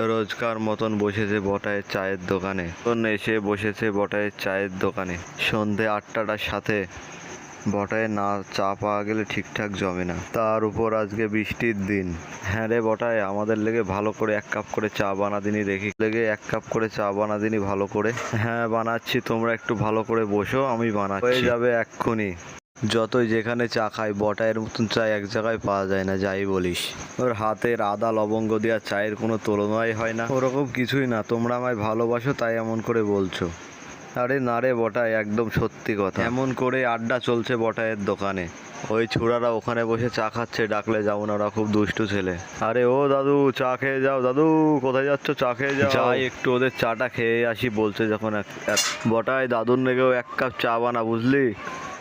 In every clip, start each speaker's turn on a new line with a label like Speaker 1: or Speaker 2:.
Speaker 1: রোজকার মতন বসেছে বটায়ের চায়ের দোকানে। এসে বসেছে বটায়ের চায়ের দোকানে। সন্ধে 8টার সাথে বটায় না চা পাওয়া গেলে ঠিকঠাক জমে না, তার উপর আজকে বৃষ্টির দিন। হ্যাঁ রে বটায়, আমাদের লেগে ভালো করে 1 কাপ করে চা বানা দিনি দেখি। লেগে 1 কাপ করে চা বানা দিনি ভালো করে। হ্যাঁ বানাচ্ছি, তোমরা একটু ভালো করে বসো, আমি বানাচ্ছি। হয়ে যাবে এক্ষুনি। যতই যেখানে চা খাই বটায়ের মতন চা এক জায়গায় পাওয়া যায় না, যাই বলিস। ওর হাতের আদা লবঙ্গ দেওয়া চায়ের কোনো তুলনাই হয় না। ওরকম কিছুই না, তোমরা আমায় ভালোবাসো তাই এমন করে বলছো। আরে না রে বটায়, একদম সত্যি কথা। এমন করে আড্ডা চলছে বটায়ের দোকানে। ওই ছুড়ারা ওখানে বসে চা খাচ্ছে, ডাকলে যাবো না, ওরা খুব দুষ্টু ছেলে। আরে ও দাদু, চা খেয়ে যাও। দাদু কোথায় যাচ্ছ? চা খেয়ে যাও। যাই একটু ওদের চাটা খেয়ে আসি বলছে যখন বটায়, দাদুর লেগেও 1 কাপ চা বানা, বুঝলি?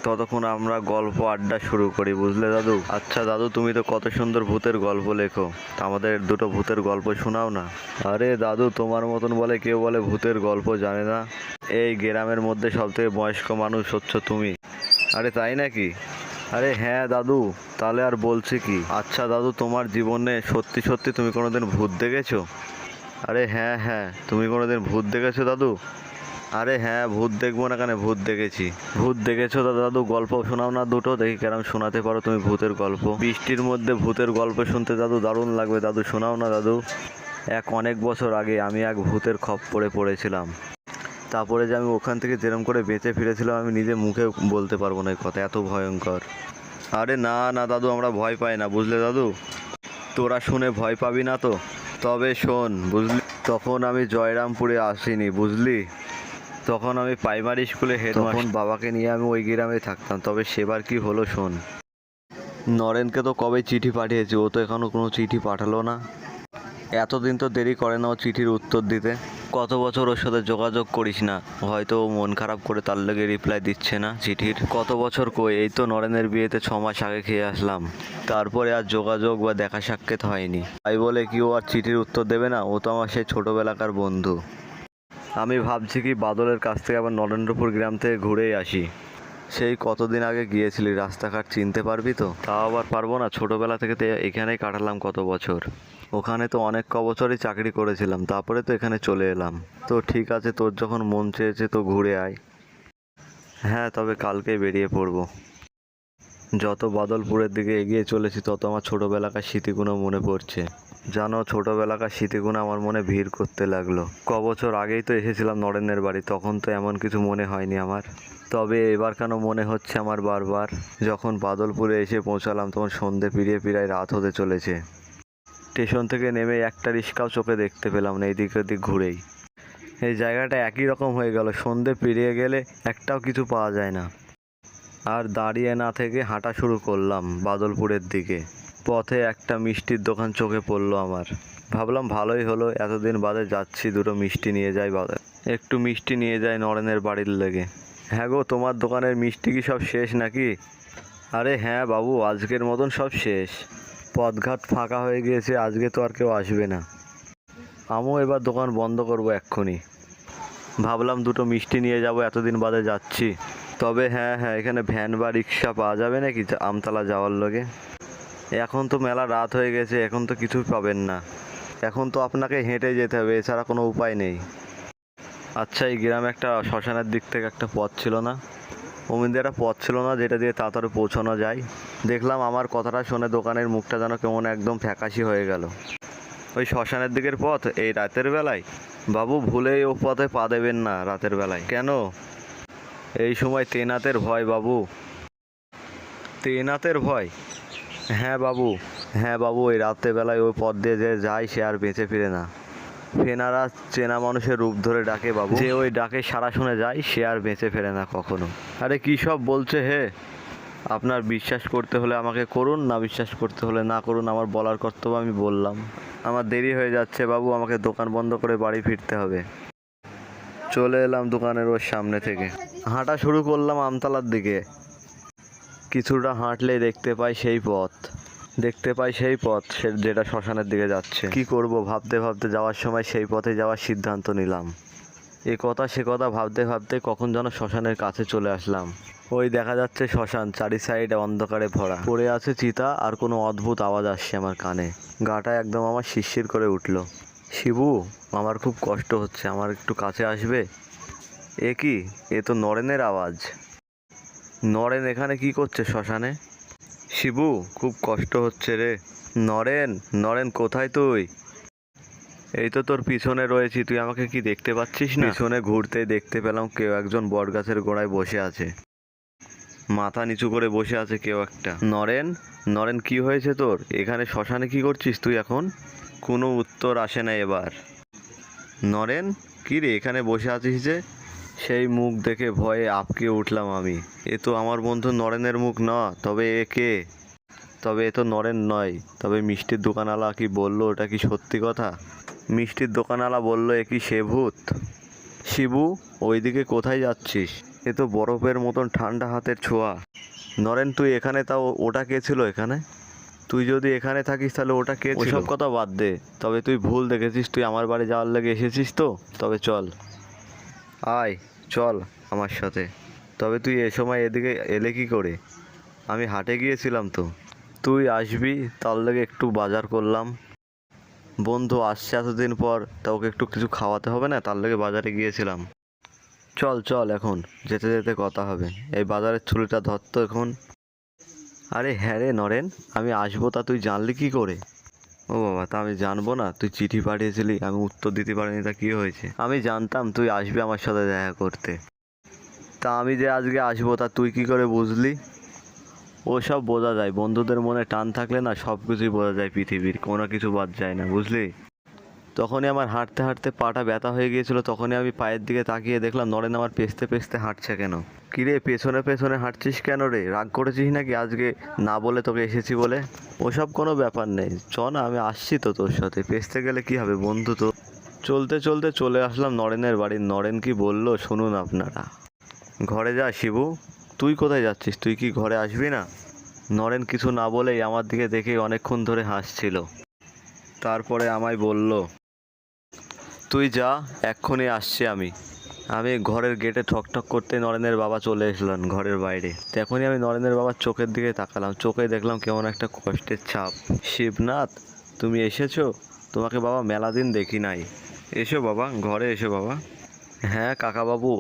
Speaker 1: ততক্ষণ আমরা গল্প আড্ডা শুরু করি, বুঝলে দাদু? আচ্ছা দাদু, তুমি তো কত সুন্দর ভূতের গল্প লেখো, আমাদের দুটো ভূতের গল্প শোনাও না। আরে দাদু, তোমার মতন বলে কেউ বলে ভূতের গল্প জানে না? এই গ্রামের মধ্যে সবথেকে বয়স্ক মানুষ হচ্ছ তুমি। আরে তাই নাকি? আরে হ্যাঁ দাদু, তাহলে আর বলছি কি। আচ্ছা দাদু, তোমার জীবনে সত্যি সত্যি তুমি কোনোদিন ভূত দেখেছো? আরে হ্যাঁ হ্যাঁ, তুমি কোনোদিন ভূত দেখেছো দাদু? আরে হ্যাঁ, ভূত দেখবো না কেন, ভূত দেখেছি। ভূত দেখেছো তো দাদু, গল্প শোনাও না দুটো দেখি, কেরম শোনাতে পারো তুমি ভূতের গল্প। বৃষ্টির মধ্যে ভূতের গল্প শুনতে দাদু দারুণ লাগবে, দাদু শোনাও না দাদু। অনেক বছর আগে আমি এক ভূতের খপ্পরে পড়েছিলাম। তারপরে যে আমি ওখান থেকে যেরম করে বেঁচে ফিরেছিলাম, আমি নিজে মুখে বলতে পারবো না এই কথা, এত ভয়ঙ্কর। আরে না না দাদু, আমরা ভয় পাই না, বুঝলে দাদু? তোরা শুনে ভয় পাবি না তো? তবে শোন, বুঝলি, তখন আমি জয়রামপুরে আসিনি, বুঝলি? তখন আমি প্রাইমারি স্কুলে তখন বাবাকে নিয়ে আমি ওই গ্রামে থাকতাম। তবে সেবার কি হলো শোন। নরেনকে তো কবে চিঠি পাঠিয়েছি, ও তো এখনও কোনো চিঠি পাঠালো না। এতদিন তো দেরি করে না ও চিঠির উত্তর দিতে। কত বছর ওর সাথে যোগাযোগ করিস না, হয়তো ও মন খারাপ করে তার লেগে রিপ্লাই দিচ্ছে না চিঠির। কত বছর কই, এই তো নরেনের বিয়েতে 6 মাস আগে খেয়ে আসলাম, তারপরে আর যোগাযোগ বা দেখা সাক্ষাৎ হয়নি। তাই বলে কি ও আর চিঠির উত্তর দেবে না? ও তো আমার সেই ছোটোবেলাকার বন্ধু। আমি ভাবছি কি বাদলের কাছ থেকে আবার নরেন্দ্রপুর গ্রাম থেকে ঘুরেই আসি। সেই কতদিন আগে গিয়েছিলি, রাস্তাঘাট চিনতে পারবি তো? তাও আবার পারবো না, ছোটোবেলা থেকে তো এখানেই কাটালাম কত বছর। ওখানে তো অনেক বছরই চাকরি করেছিলাম, তারপরে তো এখানে চলে এলাম। তো ঠিক আছে, তোর যখন মন চেয়েছে তো ঘুরে আয়। হ্যাঁ, তবে কালকেই বেরিয়ে পড়বো। যত বাদলপুরের দিকে এগিয়ে চলেছি তত আমার ছোটোবেলাকার স্মৃতিগুলো মনে পড়ছে। জানো, ছোটোবেলাকার স্মৃতিগুলো আমার মনে ভিড় করতে লাগলো। বছর আগেই তো এসেছিলাম নরেনের বাড়ি, তখন তো এমন কিছু মনে হয়নি আমার। তবে এবার কেন মনে হচ্ছে আমার বারবার। যখন বাদলপুরে এসে পৌঁছালাম তখন সন্ধে পেরিয়ে প্রায় রাত হতে চলেছে। স্টেশন থেকে নেমে একটা রিক্সাও চোখে দেখতে পেলাম না, এদিক ওদিক ঘুরেই। এই জায়গাটা একই রকম হয়ে গেল, সন্ধে পেরিয়ে গেলে একটাও কিছু পাওয়া যায় না। আর দাঁড়িয়ে না থেকে হাঁটা শুরু করলাম বাদলপুরের দিকে। পথে একটা মিষ্টির দোকান চোখে পড়লো আমার। ভাবলাম ভালোই হলো, এতদিন বাদে যাচ্ছি, দুটো মিষ্টি নিয়ে যাই, একটু মিষ্টি নিয়ে যাই নরেনের বাড়ির লেগে। হ্যাঁ গো, তোমার দোকানের মিষ্টি কি সব শেষ নাকি? আরে হ্যাঁ বাবু, আজকের মতন সব শেষ। পথঘাট ফাঁকা হয়ে গিয়েছে, আজকে তো আর কেউ আসবে না। আমিও এবার দোকান বন্ধ করবো এক্ষুনি। ভাবলাম দুটো মিষ্টি নিয়ে যাব, এতদিন বাদে যাচ্ছি। তবে হ্যাঁ হ্যাঁ, এখানে ভ্যান বা রিক্সা পাওয়া যাবে নাকি আমতলা যাওয়ার লগে? এখন তো মেলা রাত হয়ে গেছে, এখন তো কিছুই পাবেন না। এখন তো আপনাকে হেঁটে যেতে হবে, এছাড়া কোনো উপায় নেই। আচ্ছা, এই গ্রামে একটা শ্মশানের দিক থেকে একটা পথ ছিল না? অমিন দিয়ে একটা পথ ছিল না যেটা দিয়ে তাড়াতাড়ি পৌঁছানো যায়? দেখলাম আমার কথাটা শুনে দোকানের মুখটা যেন কেমন একদম ফ্যাকাশি হয়ে গেল। ওই শ্মশানের দিকের পথ এই রাতের বেলায়? বাবু, ভুলেই ও পথে পা দেবেন না রাতের বেলায়। কেন? এই সময় তেনাতের ভয় বাবু। তেনাতের ভয়? হ্যাঁ বাবু, হ্যাঁ বাবু, ওই রাতের বেলায় ওই পথ দিয়ে যে যায় সে আর বেঁচে ফিরে না। ফেনারা চেনা মানুষের রূপ ধরে ডাকে বাবু, যে ওই ডাকে সাড়া শুনে যায় সে আর বেঁচে ফেরে না কখনো। আরে কী সব বলছে হে? আপনার বিশ্বাস করতে হলে আমাকে করুন, না বিশ্বাস করতে হলে না করুন, আমার বলার কর্তব্য আমি বললাম। আমার দেরি হয়ে যাচ্ছে বাবু, আমাকে দোকান বন্ধ করে বাড়ি ফিরতে হবে। চলে এলাম দোকানের ওর সামনে থেকে, হাঁটা শুরু করলাম আমতলার দিকে। কিছুটা হাঁটলেই দেখতে পাই সেই পথ, যেটা শ্মশানের দিকে যাচ্ছে। কি করব ভাবতে ভাবতে যাওয়ার সময় সেই পথে যাওয়ার সিদ্ধান্ত নিলাম। এ কথা সে কথা ভাবতে ভাবতে কখন যেন শ্মশানের কাছে চলে আসলাম। ওই দেখা যাচ্ছে শ্মশান, চারি সাইডে অন্ধকারে ভরা, পড়ে আছে চিতা, আর কোনো অদ্ভুত আওয়াজ আসছে আমার কানে। গাটা একদম আমার শিরশির করে উঠলো। শিবু, আমার খুব কষ্ট হচ্ছে, আমার একটু কাছে আসবে? এ কি, এ তো নরেনের আওয়াজ। নরেন এখানে কি করছে শ্মশানে? শিবু, খুব কষ্ট হচ্ছে রে। নরেন, নরেন কোথায় তুই? এই তো তোর পিছনে রয়েছি, তুই আমাকে কি দেখতে পাচ্ছিস না? পিছনে ঘুরতেই দেখতে পেলাম কেউ একজন বটগাছের গোড়ায় বসে আছে, মাথা নিচু করে বসে আছে কেউ একটা। নরেন, নরেন কি হয়েছে তোর? এখানে শ্মশানে কি করছিস তুই এখন? কোনো উত্তর আসে না এবার। নরেন, কি রে এখানে বসে আছিস যে? সেই মুখ দেখে ভয়ে আঁতকে উঠলাম আমি। এ তো আমার বন্ধু নরেনের মুখ না, তবে এ কে? তবে এ তো নরেন নয়। তবে মিষ্টির দোকানওয়ালা কি বললো, ওটা কি সত্যি কথা? মিষ্টির দোকানওয়ালা বললো এ কি সে ভূত? শিবু, ওইদিকে কোথায় যাচ্ছিস? এ তো বরফের মতন ঠান্ডা হাতের ছোঁয়া। নরেন, তুই এখানে, তাও ওটা কে ছিল এখানে? তুই যদি এখানে থাকিস তাহলে ওটা কে ছিল? ওসব কথা বাদ দে। তবে তুই ভুল দেখেছিস, তুই আমার বাড়ি যাওয়ার লেগে এসেছিস তো? তবে চল, আয়, চল আমার সাথে। তবে তুই এ সময় এদিকে এলে কি করে? আমি হাটে গিয়েছিলাম তো। তুই আসবি তার লেগে একটু বাজার করলাম। বন্ধু আসছে এতদিন পর, তা ওকে একটু কিছু খাওয়াতে হবে না, তার লেগে বাজারে গিয়েছিলাম। চল চল, এখন যেতে যেতে কথা হবে। এই বাজারের ছুরিটা ধর তো এখন। আরে হ্যাঁ রে নরেন, আমি আসবো তা তুই জানলি কি করে? ও বাবা, তা আমি জানবো না? তুই চিঠি পাঠিয়েছিলি, আমি উত্তর দিতে পারিনি, তা কী হয়েছে? আমি জানতাম তুই আসবি আমার সাথে দেখা করতে। তা আমি যে আজকে আসবো তা তুই কি করে বুঝলি? ওসব বোঝা যায়, বন্ধুদের মনে টান থাকলে না সব কিছুই বোঝা যায়, পৃথিবীর কোনো কিছু বাদ যায় না, বুঝলি? তখনই আমার হাঁটতে হাঁটতে পাটা ব্যথা হয়ে গিয়েছিল, তখনই আমি পায়ের দিকে তাকিয়ে দেখলাম নরেন আমার পেছতে পেছতে হাঁটছে কেন। কিরে, পেছনে পেছনে হাঁটছিস কেন রে? রাগ করেছিস নাকি আজকে না বলে তোকে এসেছি বলে? ওসব কোনো ব্যাপার নেই, চ না, আমি আসছি তো তোর সাথে। পেছতে গেলে কি হবে, বন্ধু তো। চলতে চলতে চলে আসলাম নরেনের বাড়ি। নরেন কি বললো শুনুন আপনারা। ঘরে যা শিবু। তুই কোথায় যাচ্ছিস? তুই কি ঘরে আসবি না? নরেন কিছু না বলেই আমার দিকে দেখে অনেকক্ষণ ধরে হাসছিল। তারপরে আমায় বলল, তুই যা, এক্ষুনি আসছি আমি। আমি ঘরের গেটে ঠকঠক করতে নরেনের বাবা চলে এসলেন ঘরের বাইরে। তখনই আমি নরেনের বাবার চোখের দিকে তাকালাম, চোখে দেখলাম কেমন একটা কষ্টের ছাপ। শিবনাথ, তুমি এসেছো? তোমাকে বাবা মেলা দিন দেখি নাই। এসো বাবা, ঘরে এসো বাবা। হ্যাঁ কাকাবাবু,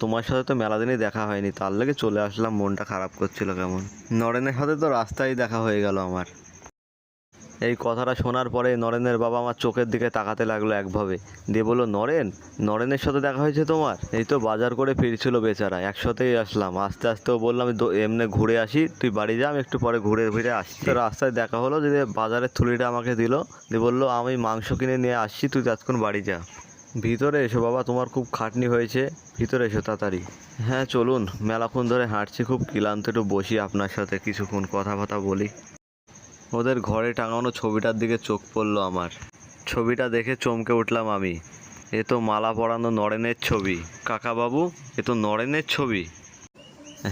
Speaker 1: তোমার সাথে তো মেলা দিনই দেখা হয়নি, তার লেগে চলে আসলাম, মনটা খারাপ করছিল কেমন। নরেনের সাথে তো রাস্তায় দেখা হয়ে গেল আমার। এই কথাটা শোনার পরে নরেনের বাবা আমার চোখের দিকে তাকাতে লাগলো একভাবে, দিয়ে বললো, নরেন, নরেনের সাথে দেখা হয়েছে তোমার? এই তো বাজার করে ফিরছিল বেচারা, একসাথেই আসলাম। আস্তে আস্তেও বললাম এমনি ঘুরে আসি, তুই বাড়ি যা, আমি একটু পরে ঘুরে ফিরে আসছি। তো রাস্তায় দেখা হলো, যে বাজারের থলিটা আমাকে দিল, দিয়ে বললো, আমি মাংস কিনে নিয়ে আসছি, তুই ততক্ষণ বাড়ি যা। ভিতরে এসো বাবা, তোমার খুব খাটনি হয়েছে, ভিতরে এসো তাড়াতাড়ি। হ্যাঁ চলুন, মেলাক্ষণ ধরে হাঁটছি, খুব ক্লান্ত, একটু বসি আপনার সাথে কিছুক্ষণ কথা বলি। ওদের ঘরে টাঙানো ছবিটার দিকে চোখ পড়লো আমার। ছবিটা দেখে চমকে উঠলাম আমি। এ তো মালা পরানো নরেনের ছবি। কাকাবাবু, এ তো নরেনের ছবি।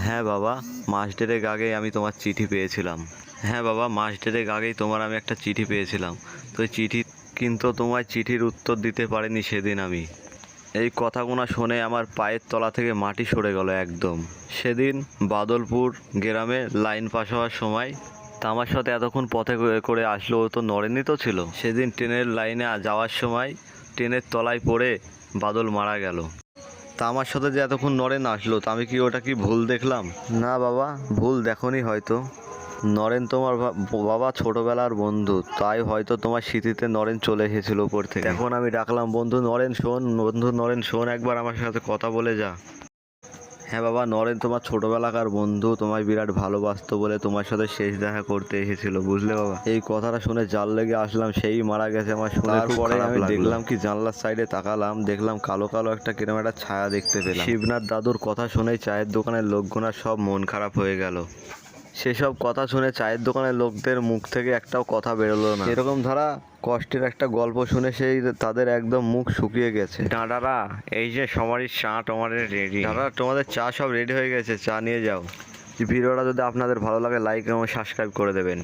Speaker 1: হ্যাঁ বাবা, মাস দেড়েক আগেই আমি তোমার চিঠি পেয়েছিলাম। হ্যাঁ বাবা, মাস দেড়েক আগেই তোমার আমি একটা চিঠি পেয়েছিলাম। তো চিঠি, কিন্তু তোমায় চিঠির উত্তর দিতে পারিনি সেদিন আমি। এই কথাগুলো শুনে আমার পায়ের তলা থেকে মাটি সরে গেল একদম। সেদিন বাদলপুর গ্রামে লাইন পাস হওয়ার সময়, তা আমার সাথে এতক্ষণ পথে করে আসলো, ও তো নরেনই তো ছিল। সেদিন ট্রেনের লাইনে যাওয়ার সময় ট্রেনের তলায় পড়ে বাদল মারা গেল। তা আমার সাথে যে এতক্ষণ নরেন আসলো, তা আমি কি ওটা কি ভুল দেখলাম? না বাবা, ভুল দেখোনি হয়তো। নরেন তোমার বাবা ছোটবেলার বন্ধু, তাই হয়তো তোমার স্মৃতিতে নরেন চলে এসেছিল উপর থেকে। এখন আমি ডাকলাম, বন্ধু নরেন শোন, বন্ধু নরেন শোন, একবার আমার সাথে কথা বলে যা। হ্যাঁ বাবা, নরেন তোমার ছোটবেলাকার বন্ধু, তোমায় বিরাট ভালোবাসতো বলে তোমার সাথে শেষ দেখা করতে এসেছিল, বুঝলে বাবা? এই কথাটা শুনে জাল লেগে আসলাম, সেই মারা গেছে আমার শুনে। তারপরে আমি দেখলাম কি, জানলার সাইডে তাকালাম, দেখলাম কালো কালো একটা কিরম একটা ছায়া দেখতে পেলাম। শিবনাথ দাদুর কথা শুনেই চায়ের দোকানের লোকগুনার সব মন খারাপ হয়ে গেল। সেসব কথা শুনে চায়ের দোকানের লোকদের মুখ থেকে একটাও কথা বেরোলো না। এরকম ধারা কষ্টের একটা গল্প শুনে সেই তাদের একদম মুখ শুকিয়ে গেছে। দাদারা, এই যে সবারই চা তোমাদের রেডি। দাদা, তোমাদের চা সব রেডি হয়ে গেছে, চা নিয়ে যাও। ভিডিওটা যদি আপনাদের ভালো লাগে, লাইক এবং সাবস্ক্রাইব করে দেবেন।